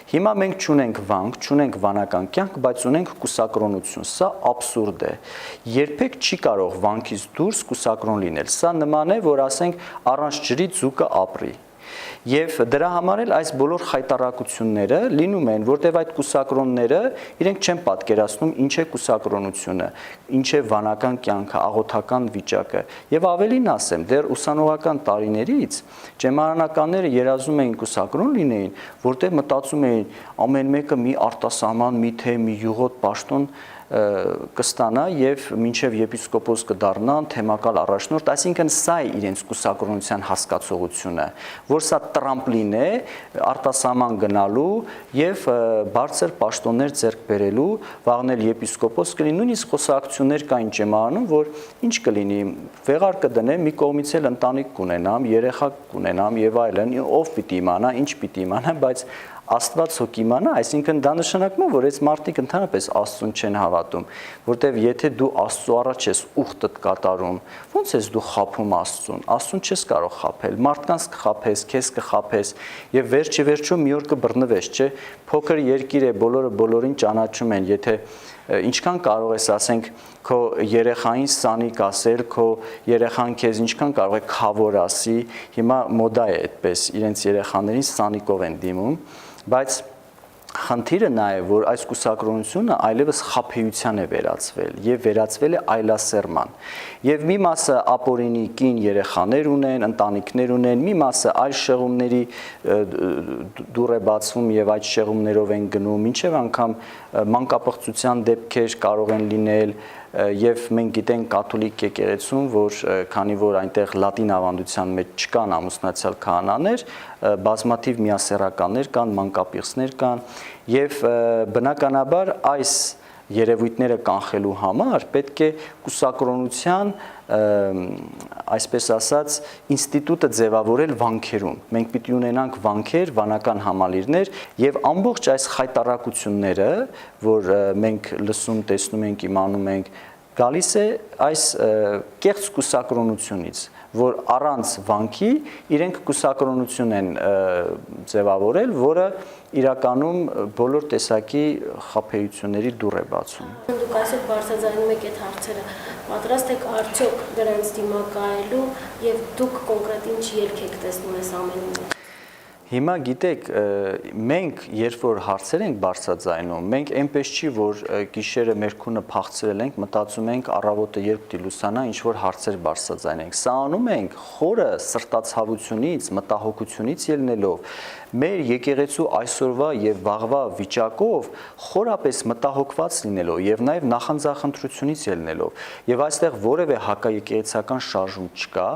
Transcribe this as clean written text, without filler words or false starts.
Հիմա մենք չունենք վանք, չունենք վանական կյանք, բայց ունենք կուսակրոնություն։ Սա աբսուրդ է։ Երբեք չի կարող վանքից դուրս կուսակրոն լինել։ Սա նման է, որ ասենք առանց ջրի ձուկը ապրի։ Եվ դրա համար էլ այս բոլոր խայտարակությունները լինում են, որտեղ այդ կուսակրոնները իրենք չեն պատկերացնում ինչ է կուսակրոնությունը, ինչ է վանական կյանքը, աղոթական վիճակը։ Եվ ավելին ասեմ, դեռ ուսանողական տարիներից ճեմարանականները երազում էին կուսակրոն լինեին, որտեղ մտածում էին ամեն մեկը մի արտասահման, մի թե մի յուղոտ պաշտոն կստանա եւ մինչեւ եպիսկոպոս կդառնան, թեմակալ առաջնորդ, այսինքն սա է իրենց կուսակրոնության հասկացողությունը, որ սա տրամպլին է արտասահման գնալու եւ բարձր պաշտոններ ձեռք բերելու, վաղնել եպիսկոպոս կլինի, նույնիսկ խոսակցություններ կային ճեմարանում, որ ինչ կլինի, վեղար կդնեմ, մի կողմից էլ ընտանիք կունենամ, երեխա կունենամ եւ այլն, ով պիտի իմանա, ինչ պիտի իմանա, բայց Աստված հոգ իմանա, այսինքն դա նշանակում է, որ այս մարդիկ ընդհանրապես Աստծուն չեն հավատում, որտեվ եթե դու Աստծո առաջ ես ուխտդ կատարում, ո՞նց ես դու խաբում Աստծուն, Աստծուն չես կարող խաբել, մարդկանց կխաբես, քեզ կխաբես եւ վերջիվերջո մի օր կբռնվես, չէ՞, փոքր երկիր է, բոլորը բոլորին ճանաչում են, եթե ինչքան կարող ես ասենք քո երեխային սանիկ ասել, քո երեխան քեզ ինչքան կարող է խավոր ասի, հիմա մոդա է այդպես, իրենց երեխաներին սանիկով են դիմում, բայց խնդիրը նա է, որ այս կուսակրոնությունը այլևս խաբեության է վերածվել եւ վերածվել է այլասերման։ Եվ մի մասը ապօրինի կին երեխաներ ունեն, ընտանիքներ ունեն, մի մասը այլ շեղումների դուռ է բացվում եւ այդ շեղումներով են գնում, մինչեւ անգամ մանկապղծության դեպքեր կարող են լինել եւ մենք գիտենք կաթոլիկ եկեղեցում, որ քանի որ այնտեղ լատին ավանդության մեջ չկան ամուսնացյալ քահանաներ, բազմաթիվ միասեռականներ կան, մանկապիղծներ կան եւ բնականաբար այս երևույթները կանխելու համար պետք է կուսակրոնության այսպես ասած ինստիտուտը ձևավորել վանքերում։ Մենք պիտի ունենանք վանքեր, վանական համալիրներ եւ ամբողջ այս խայտարակությունները, որ մենք լսում, տեսնում ենք, իմանում ենք, գալիս է այս կեղծ կուսակրոնությունից, որ առանց վանքի իրենք կուսակրոնություն են ձևավորել, որը իրականում բոլոր տեսակի խաբեությունների դուռ է բացում։ Դուք այսօր բարձրաձայնում եք այդ հարցերը, պատրաստ եք արդյոք դրանց դիմակայելու եւ դուք կոնկրետ ինչ ելք եք տեսնում այս ամենին։ Հիմա գիտեք, մենք երբ որ հարցեր ենք բարձրաձայնում, մենք այնպես չի, որ գիշերը մեր քունը փախցրել ենք, մտածում ենք առավոտը երբ պիտի լուսանա, ինչ որ հարցեր բարձրաձայնենք։ Սա անում ենք խորը սրտացավությունից, մտահոգությունից ելնելով, մեր եկեղեցու այսօրվա եւ վաղվա վիճակով խորապես մտահոգված լինելով եւ նաեւ նախանձախնդրությունից ելնելով։ Եվ այստեղ որևէ հակաեկեղեցական շարժում չկա,